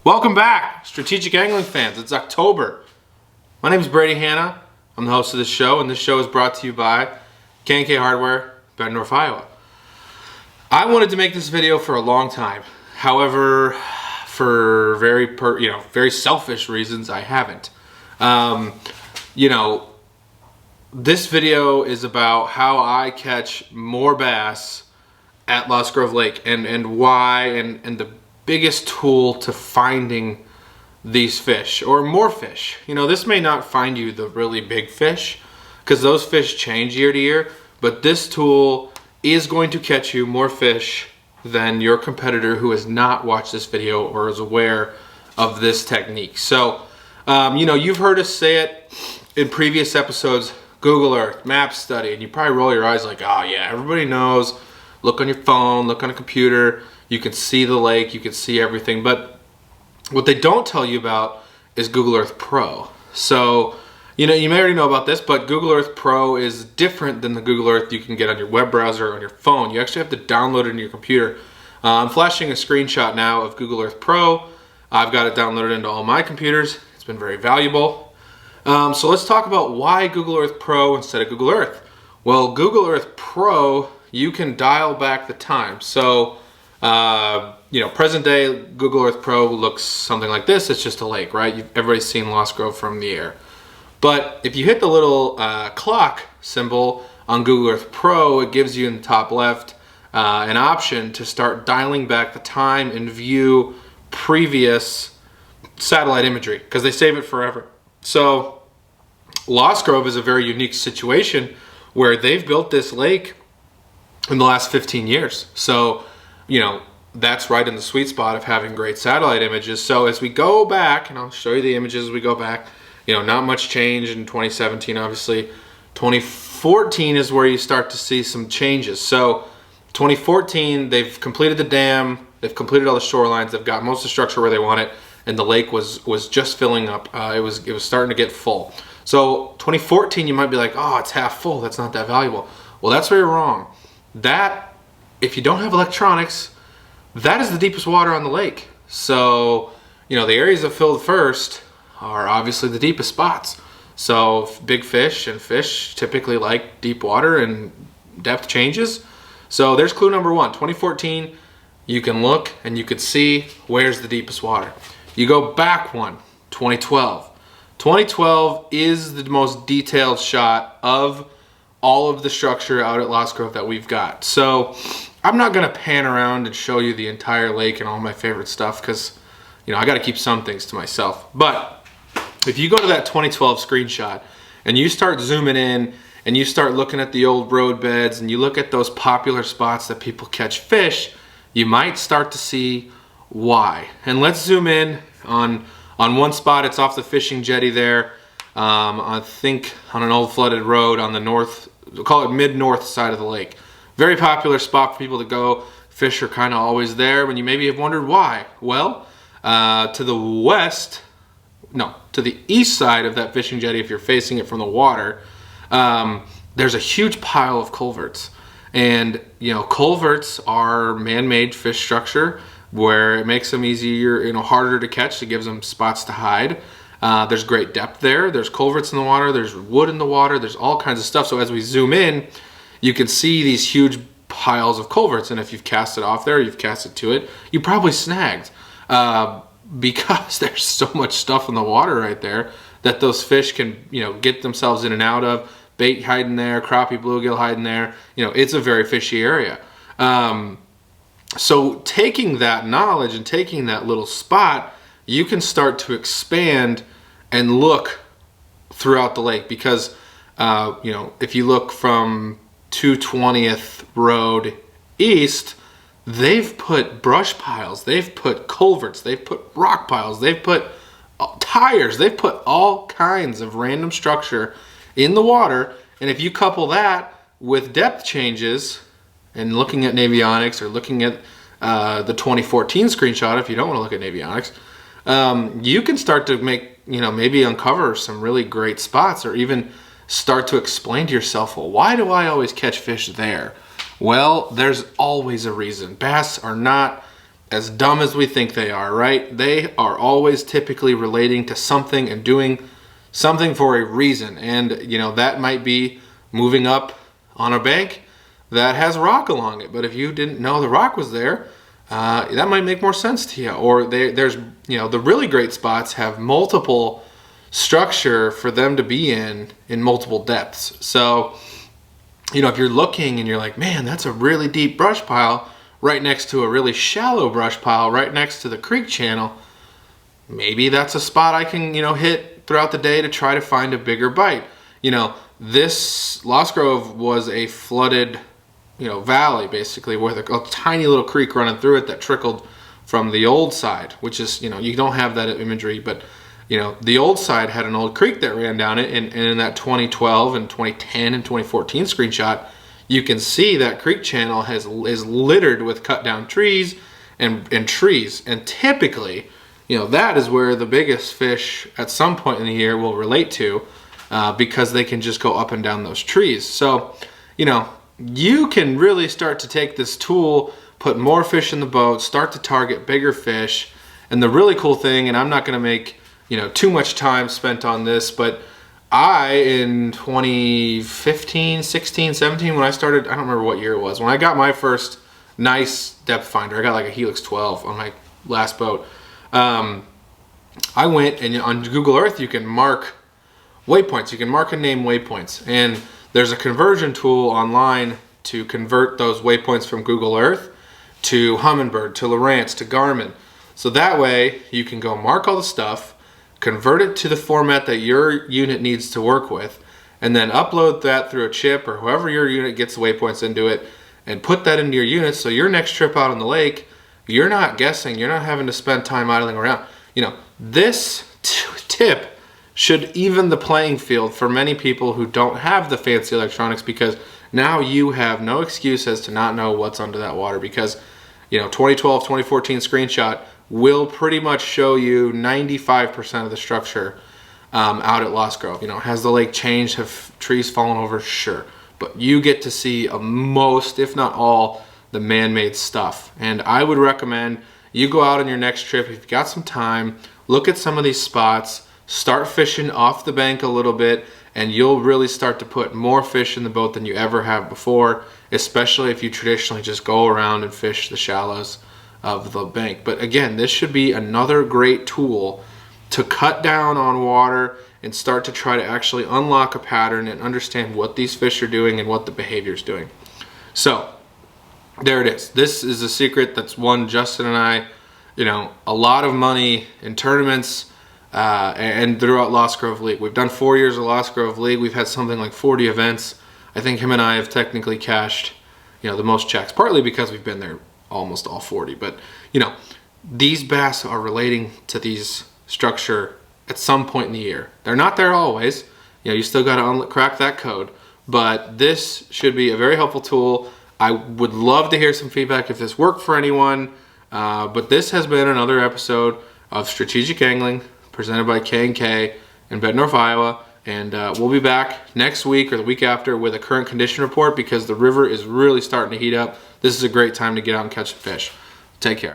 Welcome back, strategic angling fans. It's October. My name is Brady Hanna. I'm the host of this show, and this show is brought to you by K&K Hardware, Bettendorf, Iowa. I wanted to make this video for a long time. However, for very selfish reasons, I haven't. This video is about how I catch more bass at Lost Grove Lake and why and the biggest tool to finding these fish or more fish. This may not find you the really big fish because those fish change year to year, but this tool is going to catch you more fish than your competitor who has not watched this video or is aware of this technique. So, you've heard us say it in previous episodes, Google Earth, map study, and you probably roll your eyes like, oh yeah, everybody knows. Look on your phone, look on a computer, you can see the lake, you can see everything. But what they don't tell you about is Google Earth Pro. So, you may already know about this, but Google Earth Pro is different than the Google Earth you can get on your web browser or on your phone. You actually have to download it in your computer. I'm flashing a screenshot now of Google Earth Pro. I've got it downloaded into all my computers. It's been very valuable. So let's talk about why Google Earth Pro instead of Google Earth. Well, Google Earth Pro, you can dial back the time. So, present day Google Earth Pro looks something like this. It's just a lake, right? Everybody's seen Lost Grove from the air. But if you hit the little clock symbol on Google Earth Pro, it gives you in the top left an option to start dialing back the time and view previous satellite imagery because they save it forever. So Lost Grove is a very unique situation where they've built this lake in the last 15 years. So, that's right in the sweet spot of having great satellite images. So as we go back, and I'll show you the images as we go back, not much change in 2017, obviously. 2014 is where you start to see some changes. So 2014, they've completed the dam, they've completed all the shorelines, they've got most of the structure where they want it, and the lake was just filling up. It was starting to get full. So 2014, you might be like, oh, it's half full, that's not that valuable. Well, that's where you're wrong. That, if you don't have electronics, that is the deepest water on the lake. So, the areas that filled first are obviously the deepest spots. So big fish and fish typically like deep water and depth changes. So there's clue number one. 2014, you can look and you can see where's the deepest water. You go back one, 2012. 2012 is the most detailed shot of all of the structure out at Lost Grove that we've got. So I'm not gonna pan around and show you the entire lake and all my favorite stuff because, I gotta keep some things to myself. But if you go to that 2012 screenshot and you start zooming in and you start looking at the old road beds and you look at those popular spots that people catch fish, you might start to see why. And let's zoom in on one spot. It's off the fishing jetty there. I think on an old flooded road on the north, we'll call it mid-north side of the lake. Very popular spot for people to go. Fish are kind of always there when you maybe have wondered why. Well, to the east side of that fishing jetty, if you're facing it from the water, there's a huge pile of culverts. And, culverts are man-made fish structure where it makes them easier, harder to catch. It gives them spots to hide. There's great depth there. There's culverts in the water. There's wood in the water. There's all kinds of stuff. So as we zoom in, you can see these huge piles of culverts. And if you've cast it off there, you've cast it to it, you probably snagged because there's so much stuff in the water right there that those fish can, get themselves in and out of. Bait hiding there, crappie, bluegill hiding there. It's a very fishy area. So taking that knowledge and taking that little spot, you can start to expand and look throughout the lake because, if you look from 220th Road East, they've put brush piles, they've put culverts, they've put rock piles, they've put tires, they've put all kinds of random structure in the water. And if you couple that with depth changes and looking at navionics or looking at the 2014 screenshot, if you don't want to look at navionics, you can start to make, maybe uncover some really great spots or even start to explain to yourself, well, why do I always catch fish there? Well, there's always a reason. Bass are not as dumb as we think they are, right? They are always typically relating to something and doing something for a reason. And, you know, that might be moving up on a bank that has rock along it. But if you didn't know the rock was there, that might make more sense to you. Or there's, you know, the really great spots have multiple structure for them to be in multiple depths. So, you know, if you're looking and you're like, man, that's a really deep brush pile right next to a really shallow brush pile right next to the creek channel, maybe that's a spot I can, you know, hit throughout the day to try to find a bigger bite. You know, this Lost Grove was a flooded, you know, valley basically with a tiny little creek running through it that trickled from the old side, which is, you know, you don't have that imagery, but you know, the old side had an old creek that ran down it, and in that 2012 and 2010 and 2014 screenshot, you can see that creek channel is littered with cut down trees and trees. And typically, you know, that is where the biggest fish at some point in the year will relate to, because they can just go up and down those trees. So, you know, you can really start to take this tool, put more fish in the boat, start to target bigger fish. And the really cool thing, and I'm not going to make, you know, too much time spent on this, but in 2015, 16, 17, when I started, I don't remember what year it was, when I got my first nice depth finder, I got like a Helix 12 on my last boat. I went, and on Google Earth you can mark waypoints, you can mark and name waypoints, and there's a conversion tool online to convert those waypoints from Google Earth to Humminbird, to Lowrance, to Garmin. So that way you can go mark all the stuff, convert it to the format that your unit needs to work with, and then upload that through a chip or whoever your unit gets the waypoints into it, and put that into your unit. So your next trip out on the lake, you're not guessing, you're not having to spend time idling around. You know, this tip should even the playing field for many people who don't have the fancy electronics, because now you have no excuse as to not know what's under that water, because, you know, 2012, 2014 screenshot will pretty much show you 95% of the structure out at Lost Grove. You know, has the lake changed? Have trees fallen over? Sure. But you get to see most, if not all, the man-made stuff. And I would recommend you go out on your next trip, if you've got some time, look at some of these spots, start fishing off the bank a little bit, and you'll really start to put more fish in the boat than you ever have before, especially if you traditionally just go around and fish the shallows of the bank. But again, this should be another great tool to cut down on water and start to try to actually unlock a pattern and understand what these fish are doing and what the behavior is doing. So there it is. This is a secret that's won Justin and I, you know, a lot of money in tournaments and throughout Lost Grove League. We've done 4 years of Lost Grove League. We've had something like 40 events. I think him and I have technically cashed, you know, the most checks, partly because we've been there almost all 40. But, you know, these bass are relating to these structure at some point in the year. They're not there always. You know, you still got to crack that code. But this should be a very helpful tool. I would love to hear some feedback if this worked for anyone. But this has been another episode of Strategic Angling presented by K&K in Bettendorf, Iowa. And we'll be back next week or the week after with a current condition report, because the river is really starting to heat up. This is a great time to get out and catch some fish. Take care.